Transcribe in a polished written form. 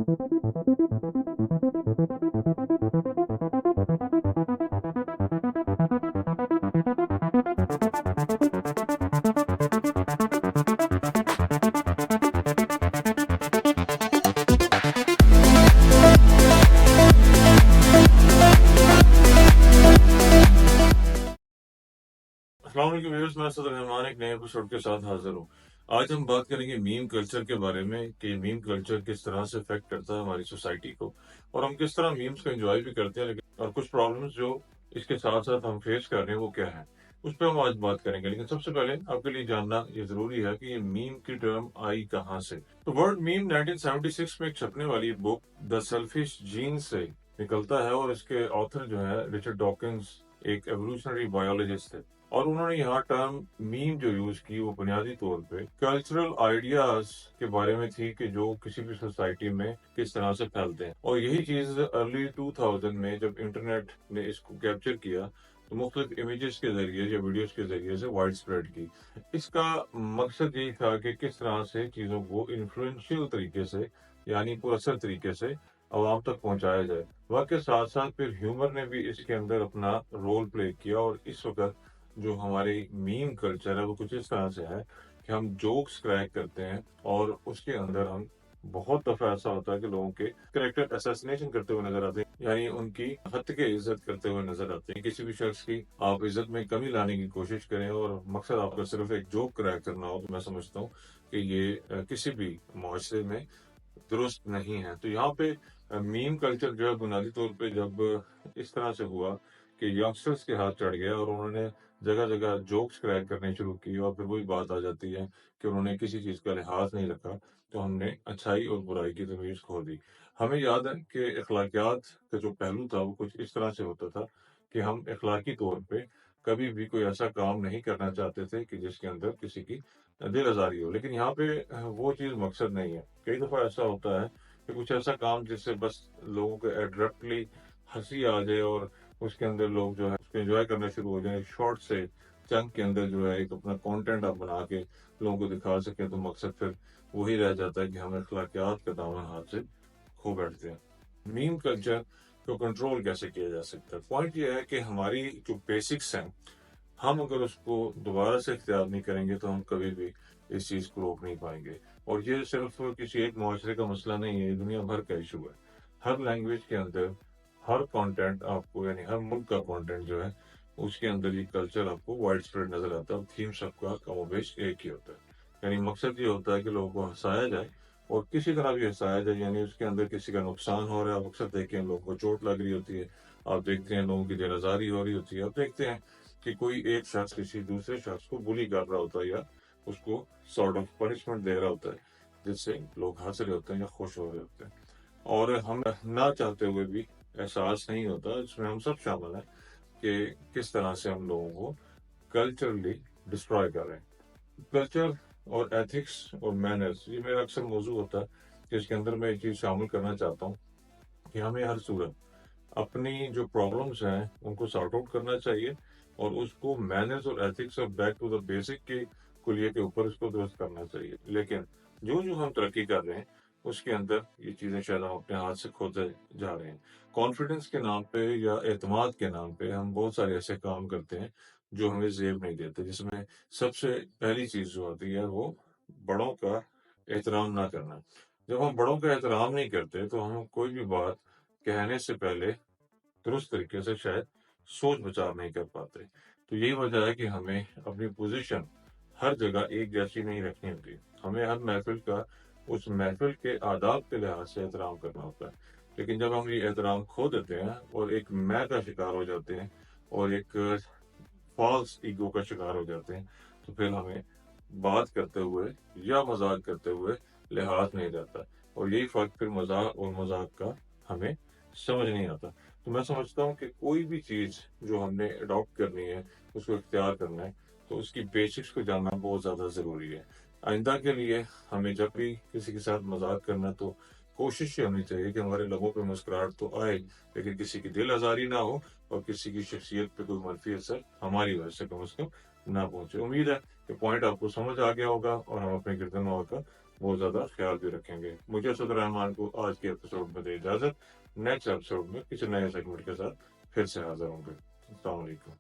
अस्सलाम वालेकुम व्यूअर्स, मैं असद रहमान एक नए एपिसोड के साथ हाजिर हूँ। आज हम बात करेंगे मीम कल्चर के बारे में कि मीम कल्चर किस तरह से इफेक्ट करता है हमारी सोसाइटी को, और हम किस तरह मीम्स को एंजॉय भी करते हैं, लेकिन और कुछ प्रॉब्लम्स जो इसके साथ साथ हम फेस कर रहे हैं वो क्या है, उस पर हम आज बात करेंगे। लेकिन सबसे पहले आपके लिए जानना ये जरूरी है कि ये मीम की टर्म आई कहाँ से। तो वर्ड मीम 1976 में एक छपने वाली बुक द सेल्फिश जीन से निकलता है, और इसके ऑथर जो है रिचर्ड डॉकिंस एक एवोल्यूशनरी बायोलॉजिस्ट थे। और उन्होंने यहाँ टर्म मीम जो यूज की वो बुनियादी तौर पे कल्चरल आइडियाज के बारे में थी कि जो किसी भी सोसाइटी में किस तरह से फैलते हैं। और यही चीज अर्ली 2000 में जब इंटरनेट ने इसको कैप्चर किया तो मुख्तलिफ इमेजेस के जरिए या वीडियोस के जरिए से वाइड स्प्रेड की। इसका मकसद यही था कि किस तरह से चीज़ों को इन्फ्लुएंशियल तरीके से, यानी पुरअसर तरीके से आवाम तक पहुंचाया जाए। वक्त के साथ साथ फिर ह्यूमर ने भी इसके अंदर अपना रोल प्ले किया, और इस वक्त जो हमारी मीम कल्चर है वो कुछ इस तरह से है कि हम जोक्स क्रैक करते हैं, और उसके अंदर हम बहुत दफा ऐसा होता है कि लोगों के करेक्टर असैसिनेशन करते हुए नजर आते हैं, यानी उनकी हद के इज्जत करते हुए नजर आते हैं। किसी भी शख्स की आप इज्जत में कमी लाने की कोशिश करें और मकसद आपका सिर्फ एक जोक क्रैक करना हो, तो मैं समझता हूँ कि ये किसी भी मुआशरे में दुरुस्त नहीं है। तो यहाँ पे मीम कल्चर जो है बुनियादी तौर पे जब इस तरह से हुआ कि यंगस्टर्स के हाथ चढ़ गया और उन्होंने जगह जगह जोक्स क्रैक करने शुरू की, और फिर वही बात आ जाती है कि उन्होंने किसी चीज़ का लिहाज नहीं रखा, तो हमने अच्छाई और बुराई की तमीज़ खो दी। हमें याद है कि अखलाकियात का जो पहलू था वो कुछ इस तरह से होता था कि हम अखलाकी तौर पे कभी भी कोई ऐसा काम नहीं करना चाहते थे कि जिसके अंदर किसी की दिल आज़ारी हो। लेकिन यहाँ पे वो चीज़ मकसद नहीं है। कई दफ़ा ऐसा होता है कि कुछ ऐसा काम जिससे बस लोगों को एब्रप्टली हंसी आ जाए, और उसके अंदर लोग जो है उसको एंजॉय करना शुरू हो जाए। शॉर्ट से चंक के अंदर जो है एक अपना कंटेंट आप बना के लोगों को दिखा सकें, तो मकसद फिर वही रह जाता है कि हम अखलाकियात का दामन हाथ से खो बैठते हैं। मीम कल्चर को कंट्रोल कैसे किया जा सकता है? पॉइंट ये है कि हमारी जो बेसिक्स हैं, हम अगर उसको दोबारा से इख्तियार नहीं करेंगे तो हम कभी भी इस चीज़ को रोक नहीं पाएंगे। और ये सिर्फ किसी एक मुआशरे का मसला नहीं है, ये दुनिया भर का इशू है। हर लैंग्वेज के अंदर हर कंटेंट आपको, यानी हर मुल्क का कंटेंट जो है उसके अंदर ये कल्चर आपको वाइड स्प्रेड नजर आता है, और थीम सबका कमोबेश एक ही होता है। यानी मकसद ये होता है कि लोगों को हंसाया जाए, और किसी तरह भी हंसाया जाए, यानी उसके अंदर किसी का नुकसान हो रहा है, आप अक्सर देखते हैं लोगों को चोट लग रही होती है, आप देखते हैं लोगों की दिलआज़ारी हो रही होती है, आप देखते हैं कि कोई एक शख्स किसी दूसरे शख्स को बुली कर रहा होता है या उसको सॉर्ट ऑफ पनिशमेंट दे रहा होता है, जिससे लोग हंस रहे होते हैं या खुश हो रहे होते हैं। और हम ना चाहते हुए भी एहसास नहीं होता, इसमें हम सब शामिल हैं कि किस तरह से हम लोगों को कल्चरली डिस्ट्रॉय कर रहे हैं। कल्चर और एथिक्स और मैनर्स, ये मेरा अक्सर मौजू होता है कि इसके अंदर मैं एक चीज़ शामिल करना चाहता हूँ कि हमें हर सूरत अपनी जो प्रॉब्लम्स हैं उनको सॉर्ट आउट करना चाहिए, और उसको मैनर्स और एथिक्स और बैक टू द बेसिक के कुलिये के ऊपर उसको दुरुस्त करना चाहिए। लेकिन जो जो हम तरक्की कर रहे हैं उसके अंदर ये चीज़ें शायद हम अपने हाथ से खोते जा रहे हैं। कॉन्फिडेंस के नाम पे या एतमाद के नाम पे हम बहुत सारे ऐसे काम करते हैं जो हमें जेब नहीं देते, जिसमें सबसे पहली चीज़ जो आती है वो बड़ों का एहतराम ना करना। जब हम बड़ों का एहतराम नहीं करते तो हम कोई भी बात कहने से पहले दुरुस्त तरीके से शायद सोच विचार नहीं कर पाते। तो यही वजह है कि हमें अपनी पोजीशन हर जगह एक जैसी नहीं रखनी होती। हमें हर महफिल का उस महफिल के आदाब के लिहाज से एहतराम करना होता है। लेकिन जब हम ये एहतराम खो देते हैं और एक मैं का शिकार हो जाते हैं और एक फॉल्स ईगो का शिकार हो जाते हैं, तो फिर हमें बात करते हुए या मजाक करते हुए लिहाज नहीं रहता, और यही फर्क फिर मजाक और मजाक का हमें समझ नहीं आता। तो मैं समझता हूँ कि कोई भी चीज़ जो हमने अडॉप्ट करनी है, उसको इख्तियार करना है, तो उसकी बेसिक्स को जानना बहुत ज़्यादा ज़रूरी है। आइंदा के लिए हमें जब भी किसी के साथ मजाक करना है, तो कोशिश ये होनी चाहिए कि हमारे लोगों पे मुस्कुराहट तो आए, लेकिन किसी की दिल आज़ारी ना हो, और किसी की शख्सियत पे कोई मनफी असर हमारी वजह से कम ना पहुंचे। उम्मीद है कि पॉइंट आपको समझ आ गया होगा, और हम अपने गिरदनवा का बहुत ज़्यादा ख्याल भी रखेंगे। मुझे असद रहमान को आज के एपिसोड में दे इजाज़त। नेक्स्ट एपिसोड में किसी नए सेगमेंट के साथ फिर से हाज़िर होंगे। अस्सलाम वालेकुम।